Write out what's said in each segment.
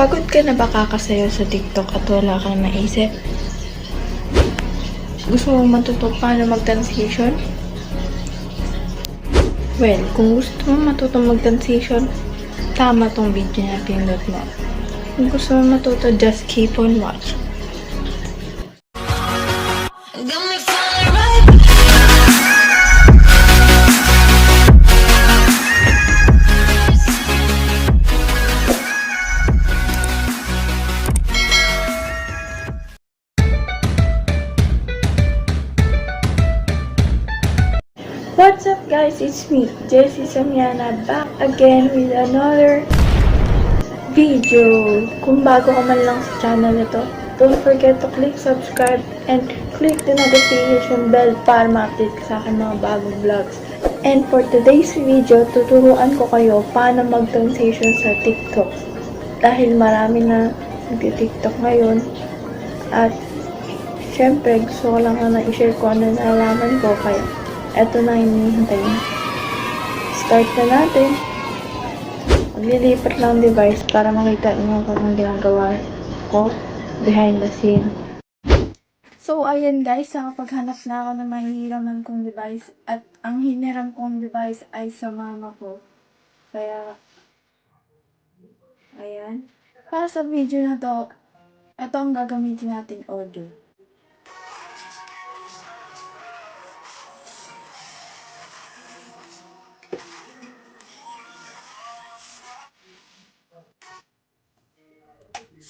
Pagod ka na ba kakasayaw sa TikTok at wala kang naisip? Gusto mo matuto paano mag-transition? Well, kung gusto mo matuto mag-transition, tama tong video na pinindot mo. Kung gusto mo matuto, just keep on watching. What's up guys, it's me, Jessie Samiana, back again with another video. Kung bago ka man lang sa channel na to, don't forget to click subscribe and click the notification bell para ma-update ka sa akin mga bagong vlogs. And for today's video, tuturuan ko kayo paano mag-transition sa TikTok. Dahil marami na nag-TikTok ngayon at syempre gusto ko lang na i-share ko ano nalaman ko kaya eto na hinihintay na. Start na natin. Maglilipat lang device para makita nyo kung anong ginagawa ko behind the scene. So, ayan guys, nakapaghanap na ako ng mahihiraman kong device at ang hiniram kong device ay sa mama ko. Kaya, ayan. Para sa video na to, ito ang gagamitin natin audio.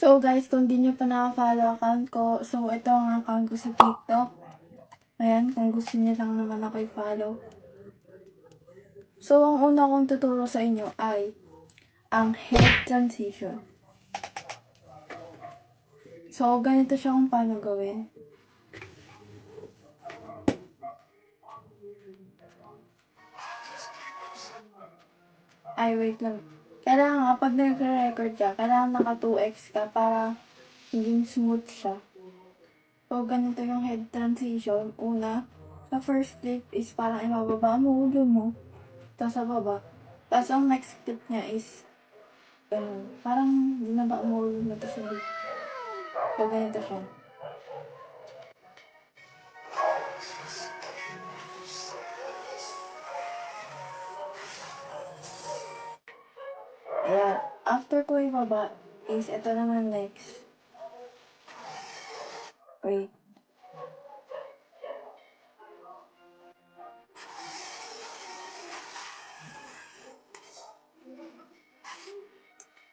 So guys, kung di nyo pa naka-follow account ko, so ito ang account ko sa TikTok. Ayan, kung gusto niyo lang naman ako i-follow. So, ang una kong tuturo sa inyo ay ang head transition. So, ganito siya kung paano gawin. Ay, wait lang. Kailangan kapag nagre-record ka, kailangan naka 2x ka para maging smooth siya. So, ganito yung head transition. Una, sa first clip is parang ibababa mo ulo mo. Tapos sa baba. Tapos ang next clip niya is ganun. Parang binaba mo ulo mo. Tapos sabi. So, ganito siya. Ayan. After ko ibaba is ito naman next. Wait.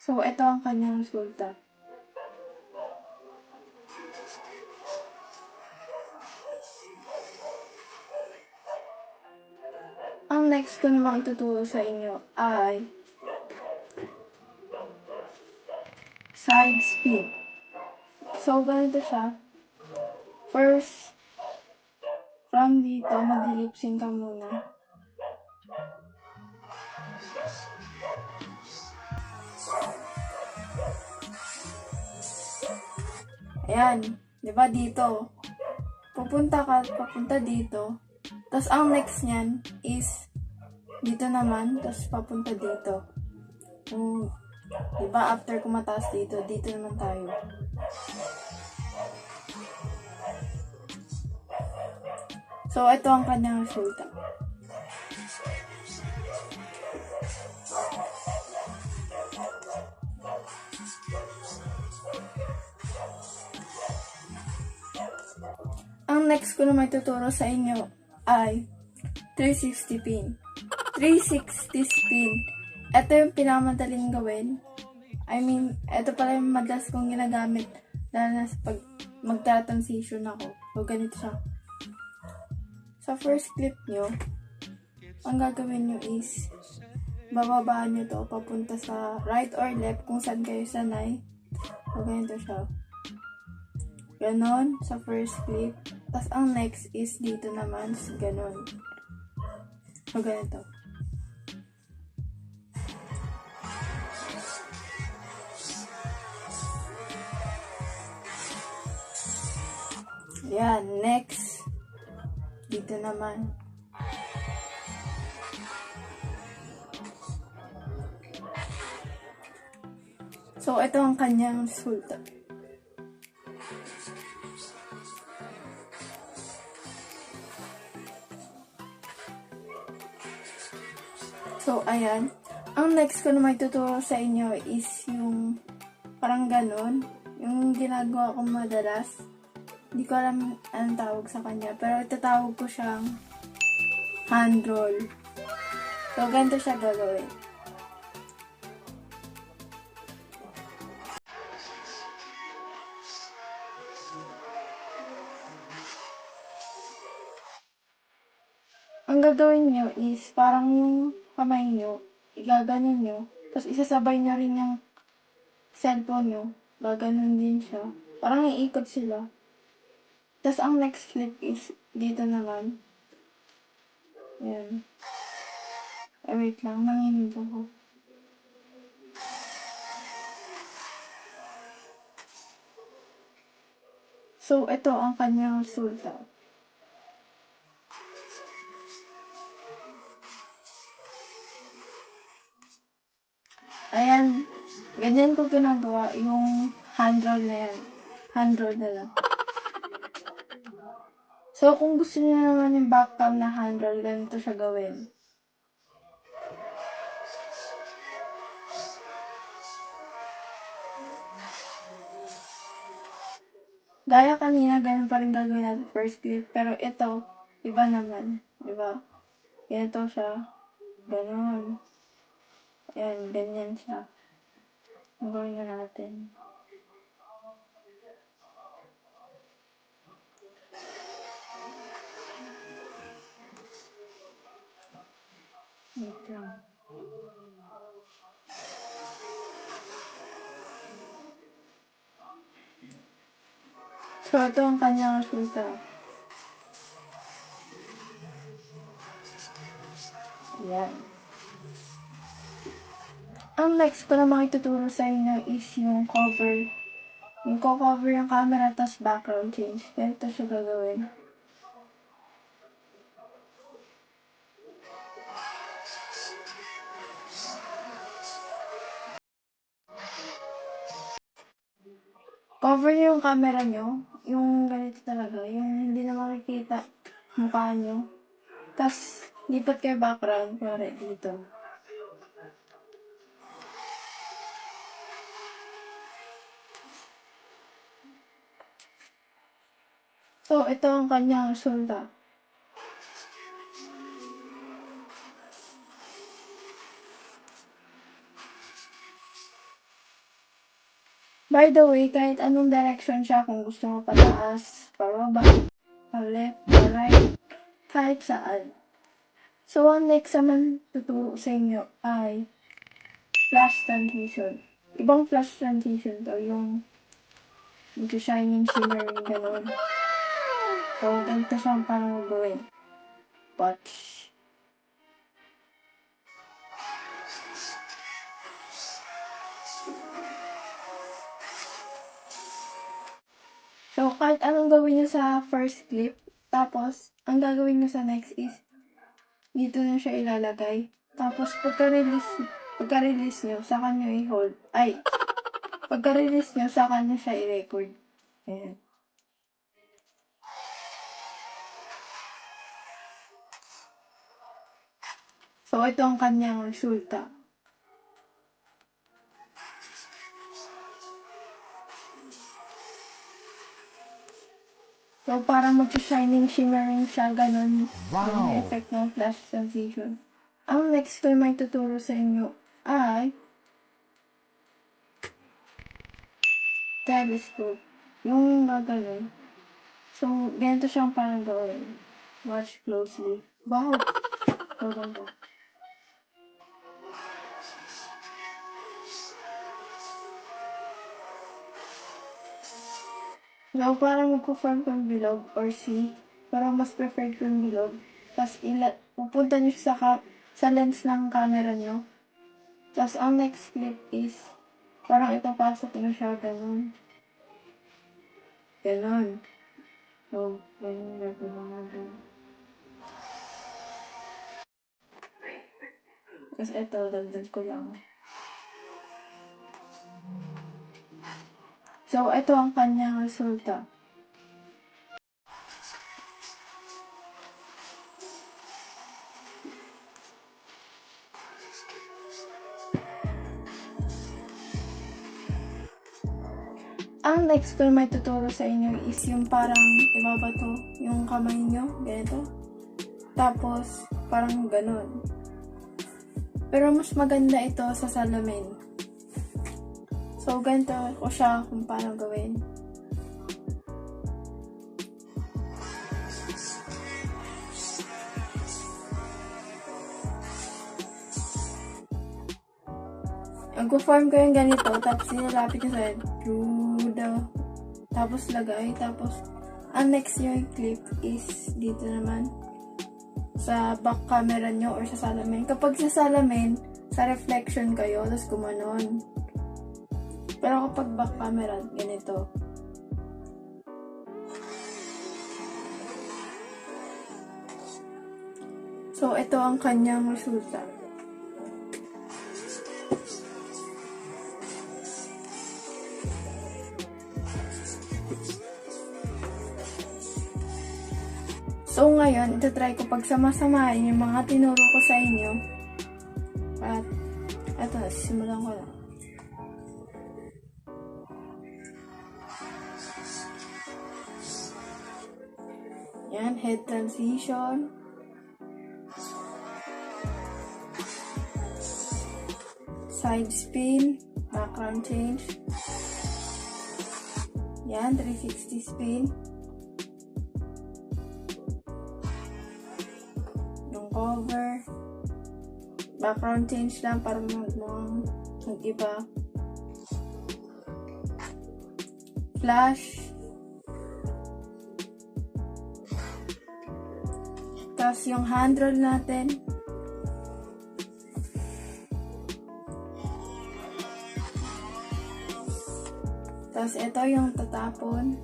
So, ito ang kanyang resulta. Ang next ko namang ituturo sa inyo ay side spin. So, ganito siya. First, from dito, mag-lip-sync ka muna. Ayan. Diba dito? Papunta dito. Tapos, ang next niyan is dito naman. Tapos, papunta dito. Diba, after kumataas dito, dito naman tayo. So, ito ang kanyang resulta. Ang next ko na may tuturo sa inyo ay 360 pin. 360 spin. Ito yung pinakamadaling gawin. I mean, ito pala yung madalas kong ginagamit dahil na pag magta-transition ako. So, ganito siya. Sa first clip nyo, ang gagawin nyo is bababaan nyo to papunta sa right or left kung saan kayo sanay. So, ganito siya. Ganon sa first clip. Tapos, ang next is dito naman. Ganon. So, ganito. Yan. Next. Dito naman. So, ito ang kanyang resulta. So, ayan. Ang next ko na may tuturo sa inyo is yung parang ganun. Yung ginagawa ko madalas. Hindi ko alam anong tawag sa kanya. Pero itatawag ko siyang hand roll. So, ganito siya gagawin. Ang gagawin nyo is parang yung kamay nyo, igaganon nyo, tapos isasabay nyo rin yung cellphone nyo, gaganon din siya. Parang iikot sila. Tapos ang next flip is dito naman. Yan. Eh, wait lang, nanginig ako. So, ito ang kanyang resulta. Ayan, ganyan ko ginagawa yung hand roll na yan. Hand roll na lang. So, kung gusto niyo naman yung back cam na hand roll, ganito siya gawin. Gaya kanina, ganun pa rin gagawin natin first clip. Pero ito, iba naman. Diba? Ganito siya. Ganun. Ayan, ganyan siya. Gawin na natin. Wait lang. So, ito ang kanyang resulta. Ayan. Ang next ko na makituturo sa inyo is yung cover. Yung cover yung camera, tas background change. Ganito siya gagawin. Cover niyo yung camera nyo. Yung ganito talaga. Yung hindi na makikita mukha nyo. Tas, lipat kayo background. Pare dito. So, ito ang kanyang resulta. By the way, kahit anong direction siya, kung gusto mo pataas, pababa, pa-left, pa-right, kahit saan. So, ang next naman tuturo sa inyo ay flash transition. Ibang flash transition to, yung shining, shimmering, gano'n. So, ganito siyang parang gawin. Watch. So, kahit anong gawin nyo sa first clip, tapos, ang gagawin nyo sa next is, dito na siya ilalagay. Tapos, pagka-release nyo, saka nyo i-hold. Ay, pagka-release nyo, saka nyo siya i-record. Ayan. So, ito ang kanyang resulta. So, parang mag-shining, shimmering siya, ganun. Wow! Yung effect ng flash transition. Ang next ko may tuturo sa inyo ay telescope. Yung gagawin. So, ganito siyang parang gawin. Watch closely. Wow! So, ganito. So, parang magpo-form kong bilog or C. Parang mas preferred ko yung bilog. Tapos, pupunta nyo sa lens ng camera nyo. Tapos, ang next clip is, parang ipapasok nyo siya, ganun. Ganun. So, ganun gagawin natin. Tapos, ito, dagdag ko lang. So, ito ang kanyang resulta. Ang next ko na may tuturo sa inyo is yung parang ibabato yung kamay nyo, ganito. Tapos, parang ganun. Pero mas maganda ito sa salamin. So, ganito ko siya kung paano gawin. Mag-form ko yung ganito, tapos nilalapit nyo sa tapos lagay, tapos ang next nyo i-clip is dito naman sa back camera nyo or sa salamin. Kapag sa salamin, sa reflection kayo, tapos gumanon. Pero kapag back camera, ganito. So, ito ang kanyang resulta. So, ngayon, itatry ko pagsama-samahin yung mga tinuro ko sa inyo. At, eto, simulan ko lang. Yan, head transition. Side spin, background change. Yan, 360 spin. Cover, background change lang para mag-iba, flash, tapos yung hand roll natin, tapos ito yung tatapon.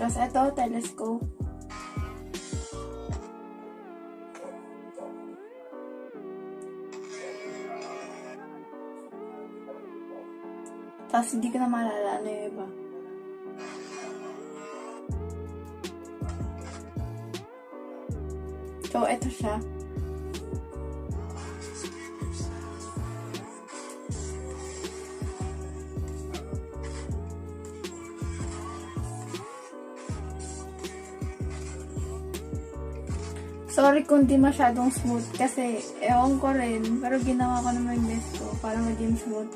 Tapos ito, telescope. Tapos hindi ko na maalala ano yung iba. So, ito siya. Sorry kung di masyadong smooth kasi ewan ko rin, pero ginawa ko naman yung best ko para maging smooth.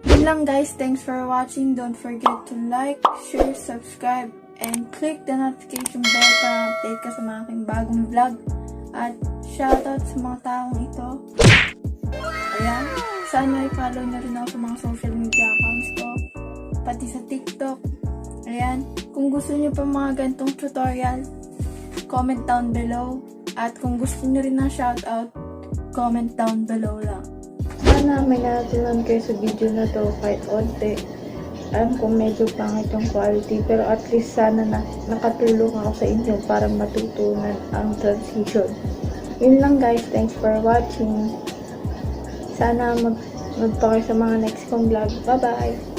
Yun lang guys, thanks for watching. Don't forget to like, share, subscribe, and click the notification bell para update ka sa mga aking bagong vlog. At shoutout sa mga taong ito. Ayan, sana i-follow na rin ako sa mga social media accounts ko, pati sa TikTok. Ayan, kung gusto niyo pa mga ganitong tutorial, comment down below. At kung gusto niyo rin ng shoutout, comment down below lang. Sana may natutunan kayo sa video na to kahit onte. Alam ko medyo pangit yung quality, pero at least sana nakatulong ako sa inyo para matutunan ang transition. Yun lang guys, thanks for watching. Sana magpa kayo sa mga next kong vlog. Bye bye!